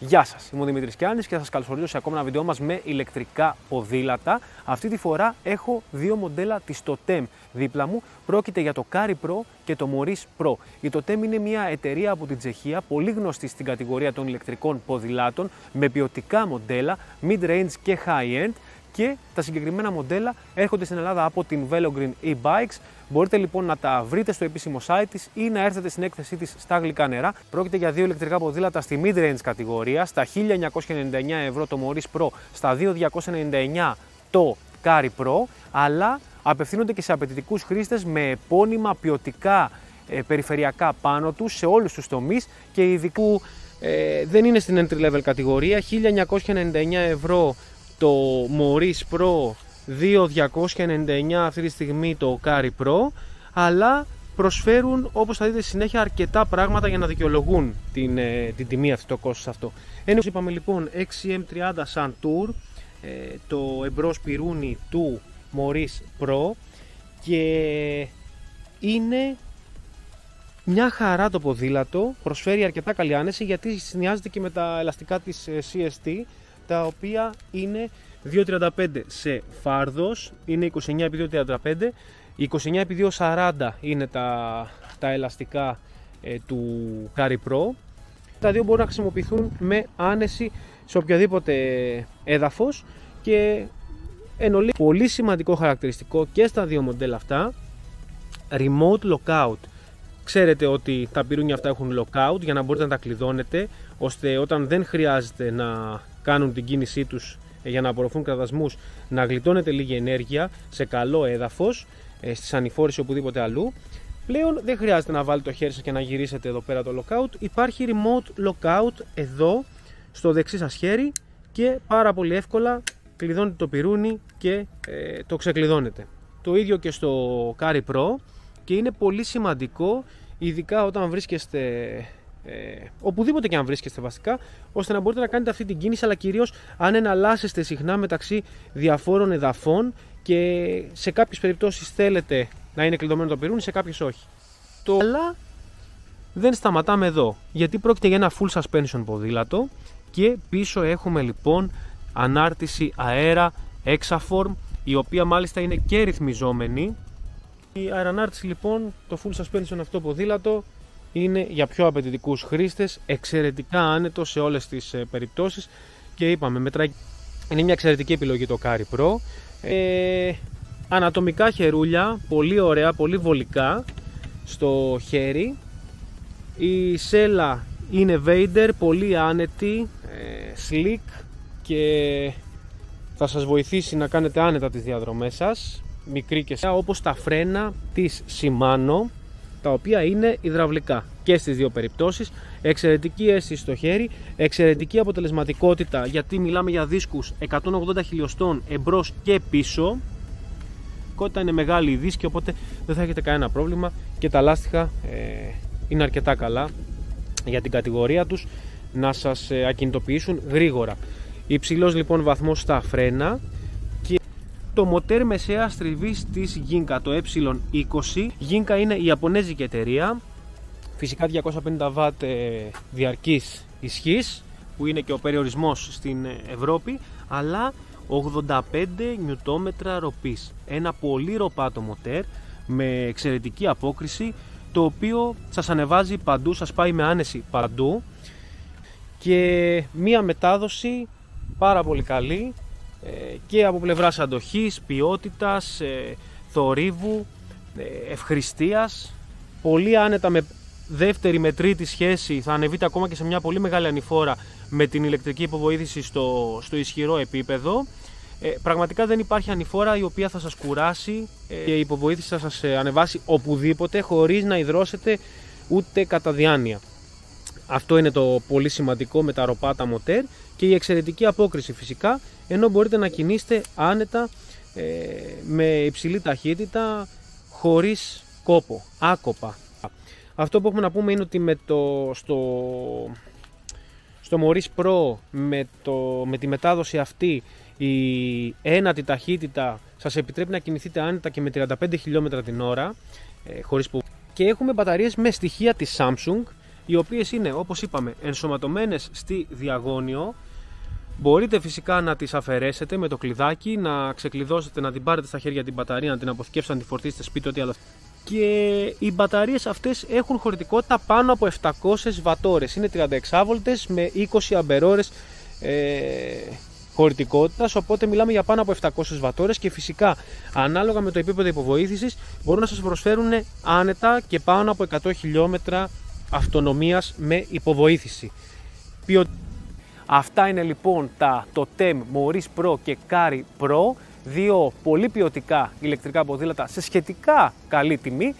Γεια σας, είμαι ο Δημήτρης Κιάνης και θα σας καλωσορίσω σε ακόμα ένα βίντεο μας με ηλεκτρικά ποδήλατα. Αυτή τη φορά έχω δύο μοντέλα της Totem δίπλα μου. Πρόκειται για το Kari Pro και το Moris Pro. Η Totem είναι μια εταιρεία από την Τσεχία, πολύ γνωστή στην κατηγορία των ηλεκτρικών ποδηλάτων, με ποιοτικά μοντέλα, mid-range και high-end. Και τα συγκεκριμένα μοντέλα έρχονται στην Ελλάδα από την Velogreen e-bikes. Μπορείτε λοιπόν να τα βρείτε στο επίσημο site της ή να έρθετε στην έκθεσή της στα αγγλικά νερά. Πρόκειται για δύο ηλεκτρικά ποδήλατα στη mid-range κατηγορία, στα 1.999 ευρώ το Moris Pro, στα 2.299 το Kari Pro, αλλά απευθύνονται και σε απαιτητικούς χρήστες με επώνυμα ποιοτικά περιφερειακά πάνω τους σε όλους τους τομείς και ειδικά που δεν είναι στην entry level κατηγορία. 1.999 ευρώ το Moris Pro, 2.299 αυτή τη στιγμή το Kari Pro, αλλά προσφέρουν, όπως θα δείτε στη συνέχεια, αρκετά πράγματα για να δικαιολογούν την τιμή αυτή, το κόστος αυτό. Είπαμε λοιπόν XCM30 Sun Tour, το εμπρός πυρούνι του Moris Pro, και είναι μια χαρά το ποδήλατο, προσφέρει αρκετά καλή άνεση γιατί συνδυάζεται και με τα ελαστικά της CST, τα οποία είναι 2.35 σε φάρδος, είναι 29x2.35, 29x2.40 είναι τα ελαστικά του Kari Pro. Τα δύο μπορούν να χρησιμοποιηθούν με άνεση σε οποιοδήποτε έδαφος και εν ολίγης, πολύ σημαντικό χαρακτηριστικό και στα δύο μοντέλα αυτά, remote lockout. Ξέρετε ότι τα πυρούνια αυτά έχουν lockout για να μπορείτε να τα κλειδώνετε, ώστε όταν δεν χρειάζεται να κάνουν την κίνησή τους για να απορροφούν κραδασμούς, να γλιτώνετε λίγη ενέργεια σε καλό έδαφος, στις ανηφόρες ή οπουδήποτε αλλού. Πλέον δεν χρειάζεται να βάλετε το χέρι σας και να γυρίσετε εδώ πέρα το lockout. Υπάρχει remote lockout εδώ στο δεξί σας χέρι και πάρα πολύ εύκολα κλειδώνετε το πυρούνι και το ξεκλειδώνετε. Το ίδιο και στο Kari Pro, και είναι πολύ σημαντικό, ειδικά όταν βρίσκεστε οπουδήποτε και αν βρίσκεστε βασικά, ώστε να μπορείτε να κάνετε αυτή την κίνηση, αλλά κυρίως αν εναλλάσσεστε συχνά μεταξύ διαφόρων εδαφών και σε κάποιες περιπτώσεις θέλετε να είναι κλειδωμένο το πυρούνι, σε κάποιες όχι. Αλλά δεν σταματάμε εδώ, γιατί πρόκειται για ένα full suspension ποδήλατο και πίσω έχουμε λοιπόν ανάρτηση αέρα Exaform, η οποία μάλιστα είναι και ρυθμιζόμενη. Η αερανάρτηση λοιπόν, το full suspension αυτό ποδήλατο, είναι για πιο απαιτητικούς χρήστες, εξαιρετικά άνετο σε όλες τις περιπτώσεις και είπαμε, μετράει. Είναι μια εξαιρετική επιλογή το Kari Pro. Ανατομικά χερούλια, πολύ ωραία, πολύ βολικά στο χέρι. Η σέλα είναι Vader, πολύ άνετη, slick, και θα σας βοηθήσει να κάνετε άνετα τις διαδρομές σας, μικρή και όπως τα φρένα της Shimano, τα οποία είναι υδραυλικά και στις δύο περιπτώσεις. Εξαιρετική αίσθηση στο χέρι, εξαιρετική αποτελεσματικότητα, γιατί μιλάμε για δίσκους 180 χιλιοστών εμπρός και πίσω. Η κότητα είναι μεγάλη η δίσκη, οπότε δεν θα έχετε κανένα πρόβλημα και τα λάστιχα είναι αρκετά καλά για την κατηγορία τους να σας ακινητοποιήσουν γρήγορα. Υψηλός λοιπόν βαθμός στα φρένα και το μοτέρ μεσαίας τριβής της Ginka, το E20. Ginka είναι η ιαπωνέζικη εταιρεία, φυσικά 250W διαρκής ισχύς, που είναι και ο περιορισμός στην Ευρώπη, αλλά 85 νιουτόμετρα ροπής. Ένα πολύ ροπάτο μοτέρ με εξαιρετική απόκριση, το οποίο σας ανεβάζει παντού, σας πάει με άνεση παντού, και μία μετάδοση πάρα πολύ καλή και από πλευράς αντοχής, ποιότητας, θορύβου, ευχρηστίας. Πολύ άνετα με δεύτερη με τρίτη σχέση θα ανεβείτε ακόμα και σε μια πολύ μεγάλη ανηφόρα με την ηλεκτρική υποβοήθηση στο ισχυρό επίπεδο. Πραγματικά δεν υπάρχει ανηφόρα η οποία θα σας κουράσει και η υποβοήθηση θα σας ανεβάσει οπουδήποτε χωρίς να υδρώσετε ούτε κατά διάνοια. Αυτό είναι το πολύ σημαντικό με τα ροπάτα μοτέρ, και η εξαιρετική απόκριση φυσικά, ενώ μπορείτε να κινήσετε άνετα με υψηλή ταχύτητα χωρίς κόπο, άκοπα. Αυτό που έχουμε να πούμε είναι ότι στο Moris Pro με τη μετάδοση αυτή, η ένατη ταχύτητα σας επιτρέπει να κινηθείτε άνετα και με 35 χιλιόμετρα την ώρα, χωρίς που... Και έχουμε μπαταρίες με στοιχεία της Samsung, οι οποίες είναι, όπως είπαμε, ενσωματωμένες στη διαγώνιο. Μπορείτε φυσικά να τις αφαιρέσετε με το κλειδάκι, να ξεκλειδώσετε, να την πάρετε στα χέρια την μπαταρία, να την αποθηκεύσετε, να τη φορτίσετε σπίτι, ό,τι άλλο. Και οι μπαταρίες αυτές έχουν χωρητικότητα πάνω από 700 βατόρες. Είναι 36V με 20 αμπερόρες χωρητικότητας, οπότε μιλάμε για πάνω από 700 βατόρες και φυσικά ανάλογα με το επίπεδο υποβοήθησης μπορούν να σας προσφέρουν άνετα και πάνω από 100 χιλιόμετρα αυτονομίας με υποβοήθηση. Αυτά είναι λοιπόν τα TOTEM Maurice Pro και Kari Pro, δύο πολύ ποιοτικά ηλεκτρικά ποδήλατα σε σχετικά καλή τιμή.